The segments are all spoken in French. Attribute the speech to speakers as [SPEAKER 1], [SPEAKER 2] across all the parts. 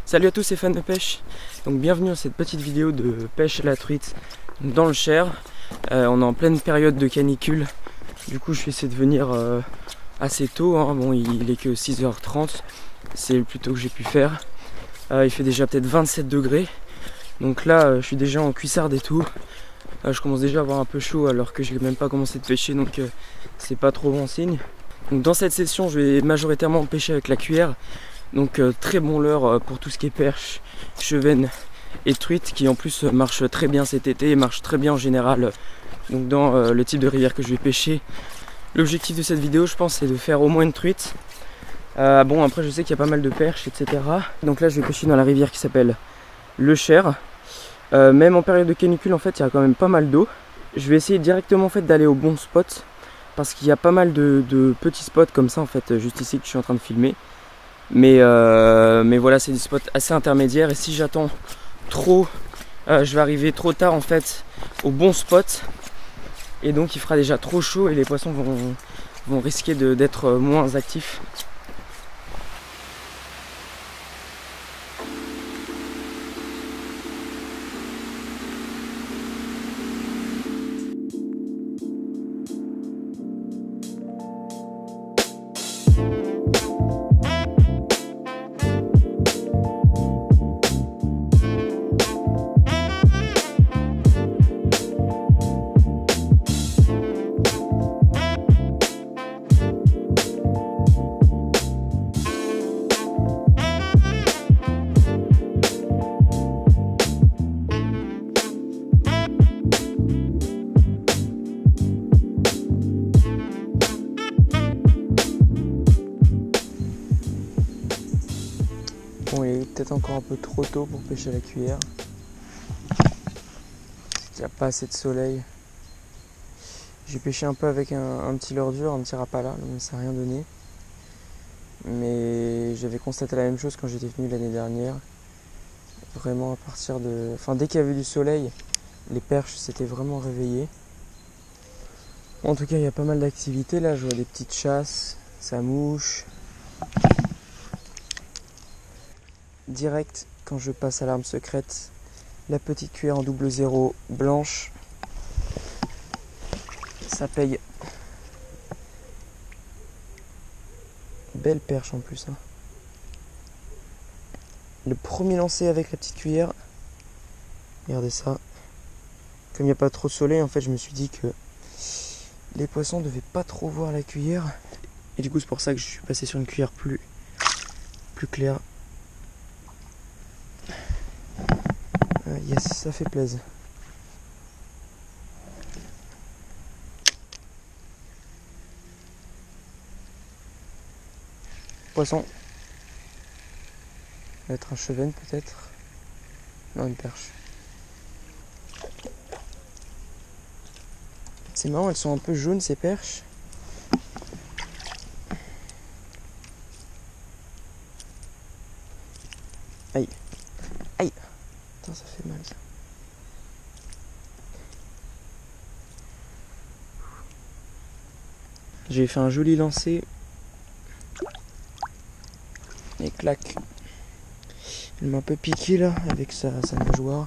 [SPEAKER 1] Salut à tous, c'est fans de pêche. Donc bienvenue dans cette petite vidéo de pêche à la truite dans le Cher. On est en pleine période de canicule. Du coup je vais essayer de venir assez tôt, hein. Bon, il est que 6h30. C'est le plus tôt que j'ai pu faire. Il fait déjà peut-être 27 degrés. Donc là je suis déjà en cuissarde et tout. Je commence déjà à avoir un peu chaud alors que j'ai même pas commencé de pêcher, donc c'est pas trop bon signe. Donc dans cette session je vais majoritairement pêcher avec la cuillère. Donc très bon leurre pour tout ce qui est perche, chevenne et truite, qui en plus marche très bien cet été et marche très bien en général donc dans le type de rivière que je vais pêcher. L'objectif de cette vidéo, je pense, c'est de faire au moins une truite. Bon, après je sais qu'il y a pas mal de perches, etc. Donc là je vais pêcher dans la rivière qui s'appelle le Cher. Même en période de canicule, en fait, il y a quand même pas mal d'eau. Je vais essayer directement en fait d'aller au bon spot, parce qu'il y a pas mal de petits spots comme ça en fait, juste ici que je suis en train de filmer. Mais voilà, c'est des spots assez intermédiaires, et si j'attends trop, je vais arriver trop tard en fait au bon spot, et donc il fera déjà trop chaud et les poissons vont risquer d'être moins actifs. Bon, il est peut-être encore un peu trop tôt pour pêcher à la cuillère. Il n'y a pas assez de soleil. J'ai pêché un peu avec un petit leurre dur, un petit rapala, donc ça n'a rien donné. Mais j'avais constaté la même chose quand j'étais venu l'année dernière. Vraiment à partir de... Enfin, dès qu'il y avait du soleil, les perches s'étaient vraiment réveillées. En tout cas, il y a pas mal d'activités. Là, je vois des petites chasses, ça mouche. Direct, quand je passe à l'arme secrète, la petite cuillère en 00 blanche, ça paye. Belle perche en plus, hein. Le premier lancé avec la petite cuillère, regardez ça. Comme il n'y a pas trop de soleil, en fait, je me suis dit que les poissons ne devaient pas trop voir la cuillère, et du coup c'est pour ça que je suis passé sur une cuillère plus claire. Yes, ça fait plaisir. Poisson. Ça va être un chevenne peut-être. Non, une perche. C'est marrant, elles sont un peu jaunes ces perches. Aïe. Aïe. Putain, ça fait mal ça. J'ai fait un joli lancer. Et clac. Il m'a un peu piqué là avec sa nageoire.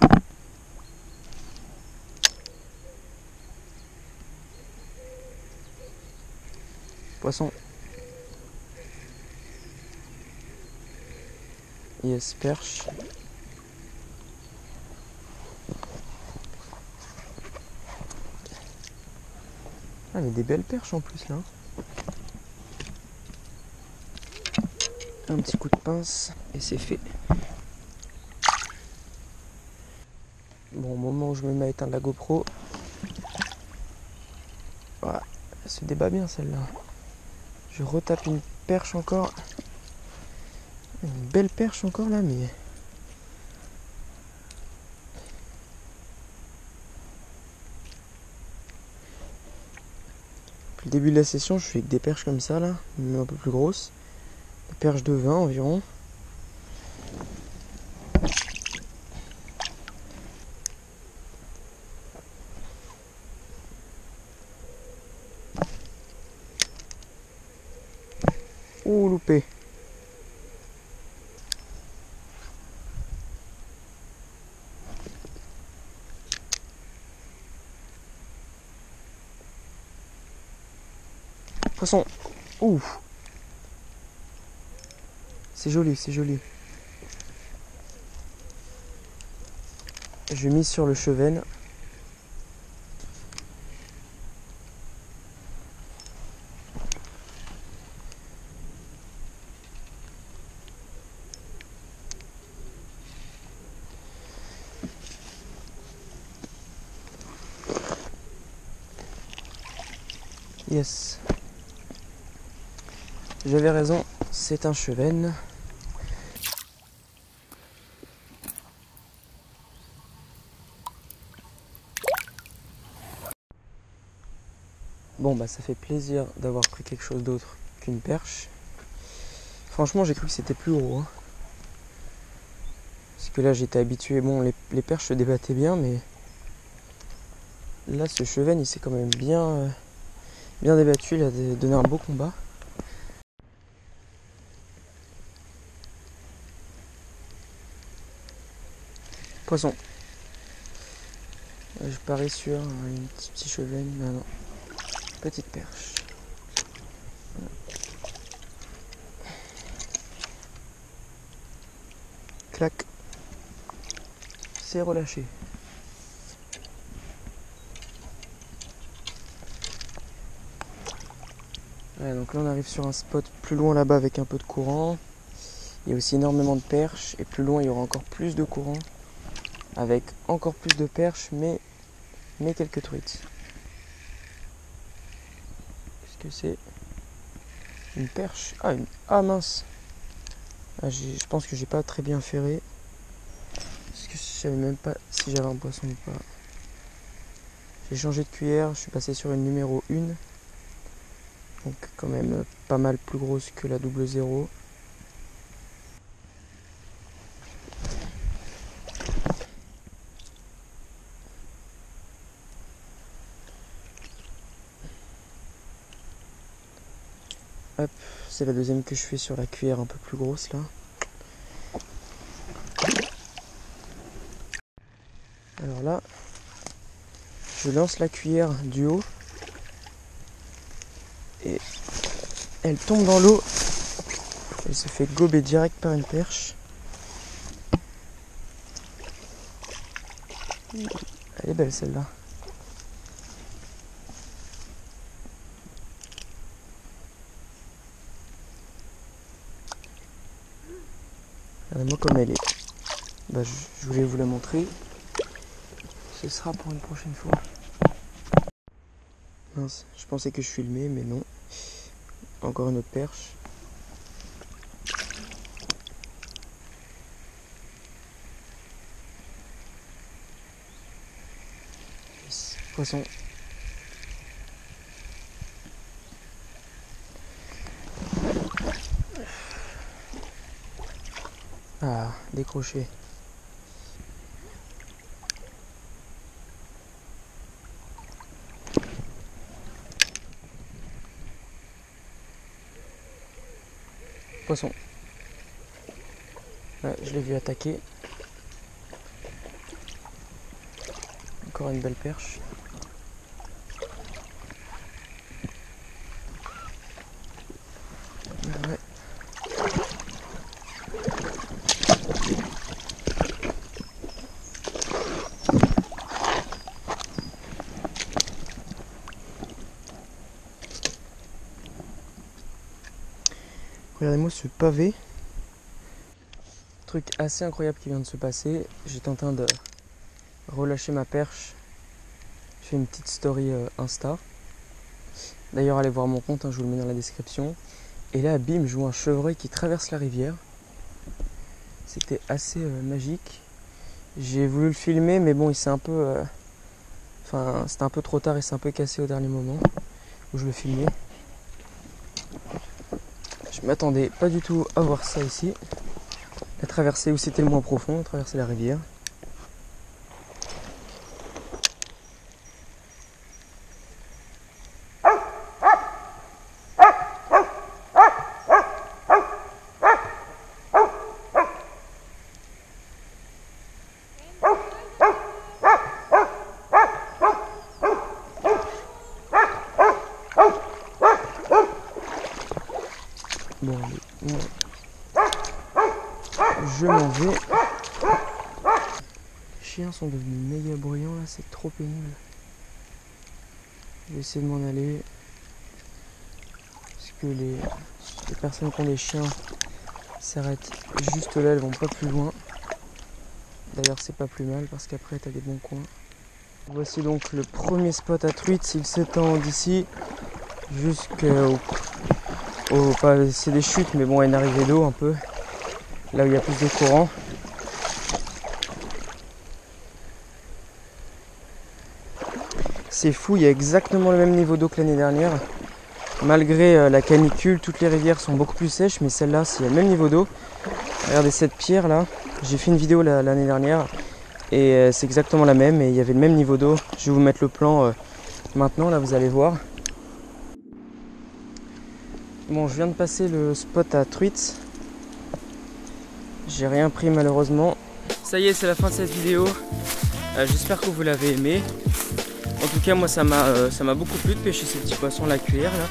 [SPEAKER 1] Poisson. Yes, perche. Ah, mais des belles perches en plus là. Un petit coup de pince et c'est fait. Bon, au moment où je me mets à éteindre la GoPro, voilà, elle se débat bien celle-là. Je retape une perche encore. Une belle perche encore là, mais... Depuis le début de la session, je fais avec des perches comme ça là, mais un peu plus grosses. Des perches de 20 environ. Ouh, loupé. Poisson. Ouh. C'est joli, c'est joli. Je mise sur le chevenne. Yes. J'avais raison, c'est un chevenne. Bon bah ça fait plaisir d'avoir pris quelque chose d'autre qu'une perche. Franchement j'ai cru que c'était plus gros. Hein. Parce que là j'étais habitué, bon les perches se débattaient bien mais là ce chevenne il s'est quand même bien débattu, il a donné un beau combat. Poisson. Je parie sur une petite chevenne, non. Petite perche. Clac. C'est relâché. Ouais, donc là on arrive sur un spot plus loin là-bas avec un peu de courant. Il y a aussi énormément de perches et plus loin il y aura encore plus de courant avec encore plus de perches mais quelques truites. Qu'est-ce que c'est? Une perche. Ah mince. Je pense que j'ai pas très bien ferré. Parce que je savais même pas si j'avais un poisson ou pas. J'ai changé de cuillère, je suis passé sur une numéro 1. Donc quand même pas mal plus grosse que la double 0. Hop, c'est la deuxième que je fais sur la cuillère un peu plus grosse là. Alors là, je lance la cuillère du haut et elle tombe dans l'eau. Elle se fait gober direct par une perche. Elle est belle celle-là. Regardez-moi comme elle est. Bah, je voulais vous la montrer. Ce sera pour une prochaine fois. Mince, je pensais que je filmais, mais non. Encore une autre perche. Yes. Poisson. Ah, décroché. Poisson. Ouais, je l'ai vu attaquer. Encore une belle perche. Ouais. Regardez-moi ce pavé. Truc assez incroyable qui vient de se passer. J'étais en train de relâcher ma perche. Je fais une petite story Insta. D'ailleurs, allez voir mon compte, hein, je vous le mets dans la description. Et là, bim, je vois un chevreuil qui traverse la rivière. C'était assez magique. J'ai voulu le filmer, mais bon, il s'est un peu... Enfin, c'était un peu trop tard et c'est un peu cassé au dernier moment où je le filmais. Je m'attendais pas du tout à voir ça ici. La traversée où c'était le moins profond, traverser la rivière. je m'en vais. Les chiens sont devenus méga bruyants là, c'est trop pénible. Je vais essayer de m'en aller. Parce que les personnes qui ont des chiens s'arrêtent juste là, elles vont pas plus loin. D'ailleurs c'est pas plus mal parce qu'après t'as des bons coins. Voici donc le premier spot à truites, il s'étend d'ici jusqu'au... c'est des chutes mais bon, il y a une arrivée d'eau un peu. Là où il y a plus de courant. C'est fou, il y a exactement le même niveau d'eau que l'année dernière. Malgré la canicule, toutes les rivières sont beaucoup plus sèches, mais celle-là, c'est le même niveau d'eau. Regardez cette pierre là, j'ai fait une vidéo l'année dernière et c'est exactement la même et il y avait le même niveau d'eau. Je vais vous mettre le plan maintenant, là vous allez voir. Bon, je viens de passer le spot à truites. J'ai rien pris malheureusement. Ça y est, c'est la fin de cette vidéo. J'espère que vous l'avez aimé. En tout cas, moi ça m'a beaucoup plu de pêcher ces petits poissons, la cuillère là.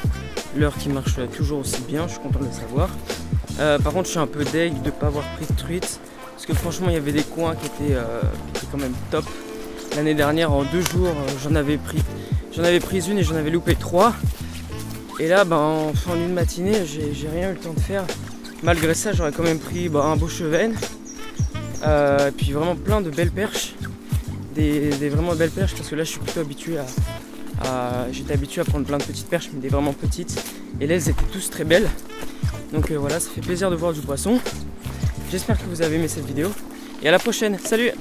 [SPEAKER 1] L'heure qui marche toujours aussi bien, je suis content de le savoir. Par contre, je suis un peu deg de ne pas avoir pris de truites. Parce que franchement, il y avait des coins qui étaient quand même top. L'année dernière, en 2 jours, j'en avais pris une et j'en avais loupé 3. Et là, en une matinée, j'ai rien eu le temps de faire. Malgré ça, j'aurais quand même pris un beau chevenne. Et puis vraiment plein de belles perches. Des vraiment belles perches parce que là je suis plutôt habitué j'étais habitué à prendre plein de petites perches mais des vraiment petites et là elles étaient tous très belles donc voilà, ça fait plaisir de voir du poisson. J'espère que vous avez aimé cette vidéo et à la prochaine, salut.